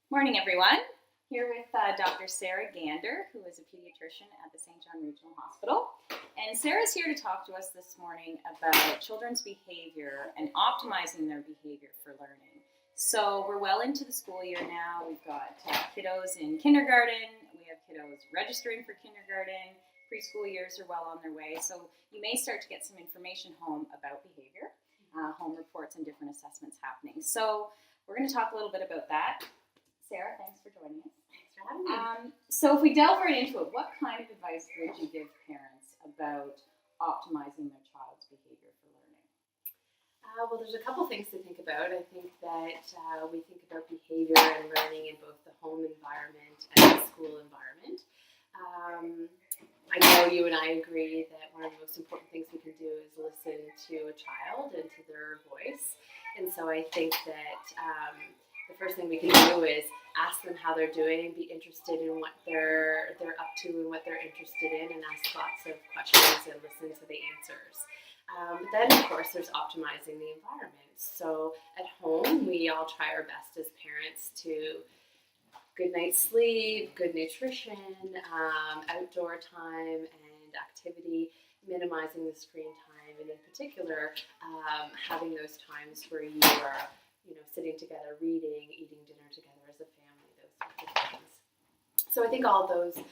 Morning, everyone. Here with Dr. Sarah Gander, who is a pediatrician at the St. John Regional Hospital. And Sarah's here to talk to us this morning about children's behavior and optimizing their behavior for learning. So we're well into the school year now. We've got kiddos in kindergarten. We have kiddos registering for kindergarten. Preschool years are well on their way. So you may start to get some information home about behavior, home reports and different assessments happening. So we're going to talk a little bit about that. Sarah, thanks for joining us. Thanks for having me. So if we delve right into it, what kind of advice would you give parents about optimizing their child's behavior for learning? Well, there's a couple things to think about. I think that we think about behavior and learning in both the home environment and the school environment. I know you and I agree that one of the most important things we can do is listen to a child and to their voice. And so I think that the first thing we can do is ask them how they're doing, be interested in what they're up to and what they're interested in, and ask lots of questions and listen to the answers. But then, of course, there's optimizing the environment. So at home, we all try our best as parents to good night's sleep, good nutrition, outdoor time and activity, minimizing the screen time, and in particular, having those times where you are sitting together, reading, eating dinner together as a family, those sorts of things. So I think all those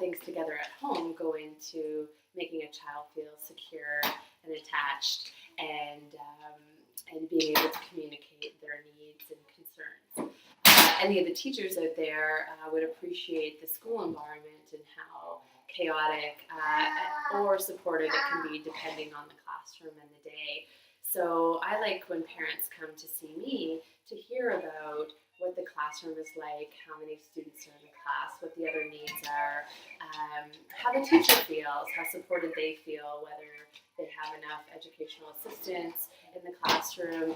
things together at home go into making a child feel secure and attached and being able to communicate their needs and concerns. Any of the teachers out there would appreciate the school environment and how chaotic or supportive it can be depending on the classroom and the day. So I like when parents come to see me to hear about what the classroom is like, how many students are in the class, what the other needs are, how the teacher feels, how supported they feel, whether they have enough educational assistance in the classroom,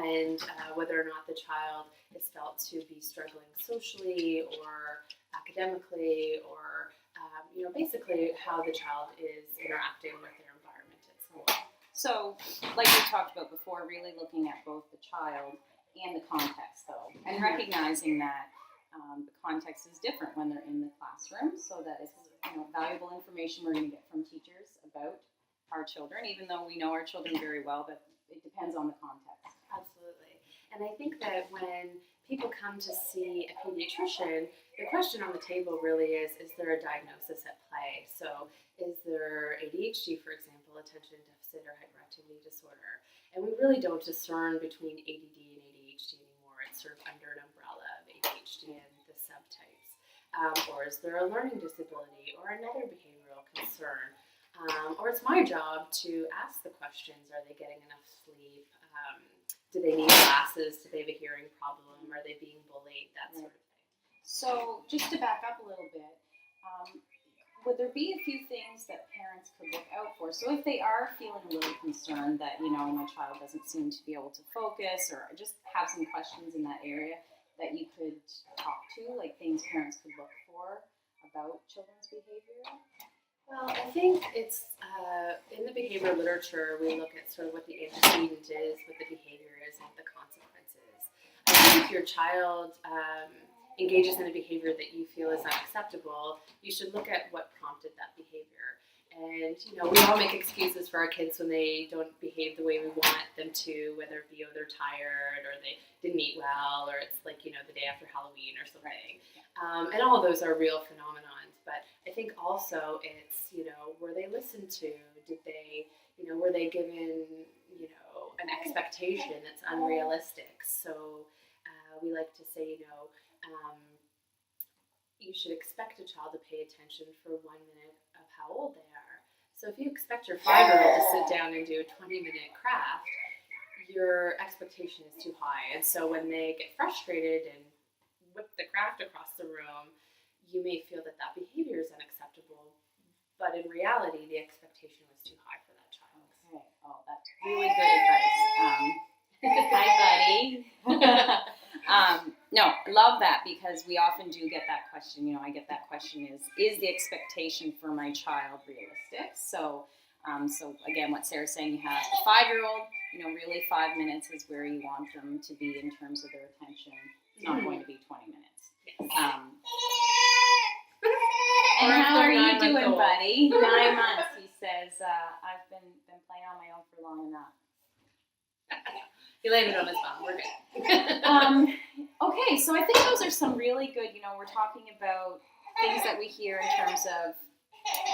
and whether or not the child is felt to be struggling socially or academically, or basically how the child is interacting with their environment at school. So, like we talked about before, really looking at both the child and the context, though, and recognizing that the context is different when they're in the classroom, so that it's valuable information we're going to get from teachers about our children, even though we know our children very well, but it depends on the context. Absolutely. And I think that when people come to see a pediatrician, the question on the table really is there a diagnosis at play? So is there ADHD, for example, attention deficit or hyperactivity disorder? And we really don't discern between ADD and ADHD anymore. It's sort of under an umbrella of ADHD and the subtypes. Or is there a learning disability or another behavioral concern? Or it's my job to ask the questions, are they getting enough sleep? Do they need glasses? Do they have a hearing problem? Are they being bullied? That sort of thing. So just to back up a little bit, would there be a few things that parents could look out for? So if they are feeling a little concerned that, my child doesn't seem to be able to focus or just have some questions in that area that you could talk to, like things parents could look for about children's behavior? Well, I think it's in the behavior literature, we look at sort of what the antecedent is, what the behavior is, and what the consequences. I think if your child engages in a behavior that you feel is unacceptable, you should look at what prompted that behavior. And, we all make excuses for our kids when they don't behave the way we want them to, whether it be, they're tired or they didn't eat well, or it's like, the day after Halloween or something. And all of those are real phenomenons. But I think also it's, were they listened to? Did they, were they given, an expectation that's unrealistic? So we like to say, you should expect a child to pay attention for 1 minute of how old they are. So if you expect your 5-year-old to sit down and do a 20-minute craft, your expectation is too high. And so when they get frustrated and whip the craft across the room, you may feel that behavior is unacceptable. But in reality, the expectation was too high for that child. Okay. Oh, that's really good advice. Hi, buddy. No, I love that because we often do get that question. I get that question is the expectation for my child realistic? So again, what Sarah's saying, you have a 5-year-old really 5 minutes is where you want them to be in terms of their attention. It's not going to be 20 minutes. And how are you doing, buddy? 9 months. He says, I've been playing on my own for long enough. He landed on his mom. We're good. Okay, so I think those are some really good, we're talking about things that we hear in terms of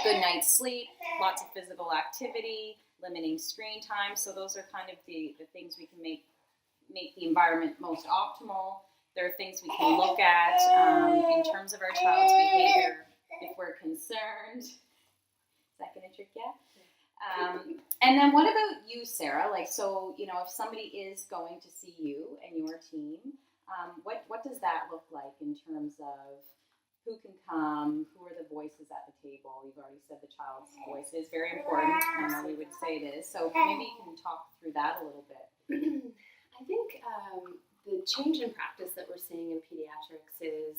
good night's sleep, lots of physical activity, limiting screen time. So those are kind of the things we can make the environment most optimal. There are things we can look at in terms of our child's behavior if we're concerned. Is that going to trick you? And then what about you, Sarah? So, if somebody is going to see you and your team, what does that look like in terms of who can come, who are the voices at the table? You've already said the child's voice is very important. I know we would say it is. So maybe you can talk through that a little bit. I think the change in practice that we're seeing in pediatrics is,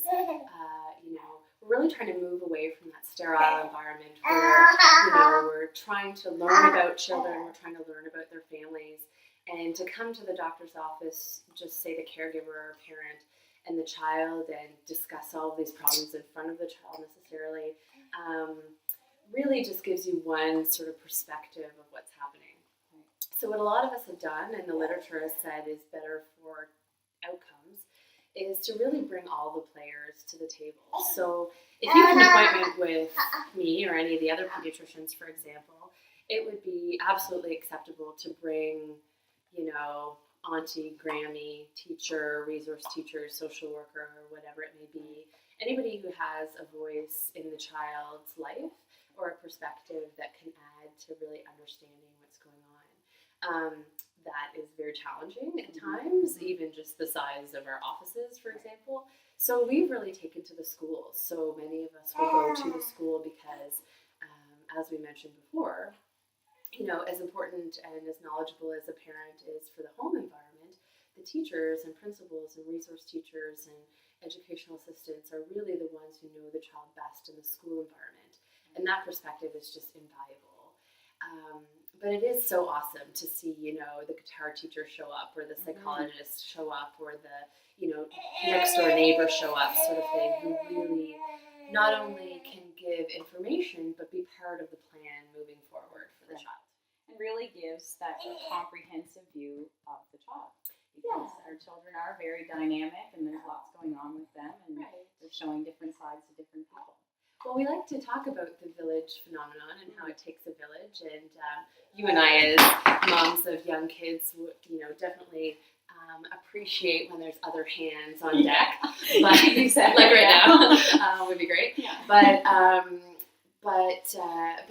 we're really trying to move away from that sterile environment where, we're trying to learn about children, we're trying to learn about their families, and to come to the doctor's office, just say the caregiver or parent and the child and discuss all of these problems in front of the child necessarily, really just gives you one sort of perspective of what's happening. So what a lot of us have done, and the literature has said is better for outcomes, is to really bring all the players to the table. So if you have an appointment with me or any of the other pediatricians, for example, it would be absolutely acceptable to bring, auntie, Grammy, teacher, resource teacher, social worker, or whatever it may be, anybody who has a voice in the child's life or a perspective that can add to really understanding what's going on. That is very challenging at times, even just the size of our offices, for example. So we've really taken to the schools. So many of us will go to the school because, as we mentioned before, as important and as knowledgeable as a parent is for the home environment, the teachers and principals and resource teachers and educational assistants are really the ones who know the child best in the school environment. And that perspective is just invaluable. But it is so awesome to see, the guitar teacher show up, or the psychologist show up, or the, next door neighbor show up, sort of thing, who really not only can give information, but be part of the plan moving forward for the child. And really gives that comprehensive view of the child. Because our children are very dynamic, and there's lots going on with them, and they're showing different sides to different people. Well, we like to talk about the village phenomenon and how it takes a village, and you and I, as moms of young kids, would definitely appreciate when there's other hands on deck. But Exactly. Like right now, would be great. Yeah. But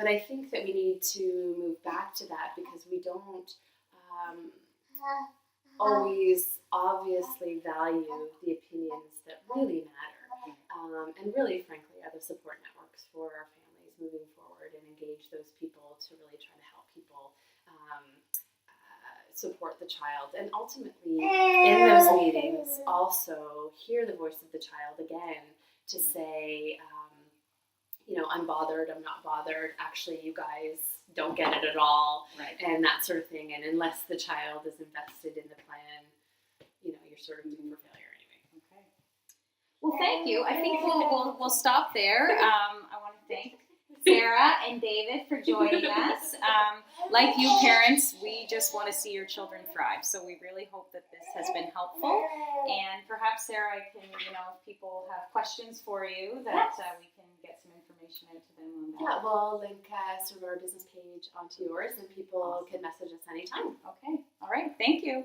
I think that we need to move back to that, because we don't always obviously value the opinions that really matter. And really, frankly, are the support networks for our families moving forward, and engage those people to really try to help people support the child. And ultimately, in those meetings, also hear the voice of the child again to say, I'm bothered, I'm not bothered, actually you guys don't get it at all, and that sort of thing. And unless the child is invested in the plan, you're sort of doomed for failure anyway. Okay. Well, thank you. I think we'll stop there. I want to thank Sarah and David for joining us. Like you parents, we just want to see your children thrive. So we really hope that this has been helpful. And perhaps, Sarah, I can, if people have questions for you, that we can get some information out to them on that. Yeah, we'll link sort of our business page onto yours, and people can message us anytime. Okay. All right. Thank you.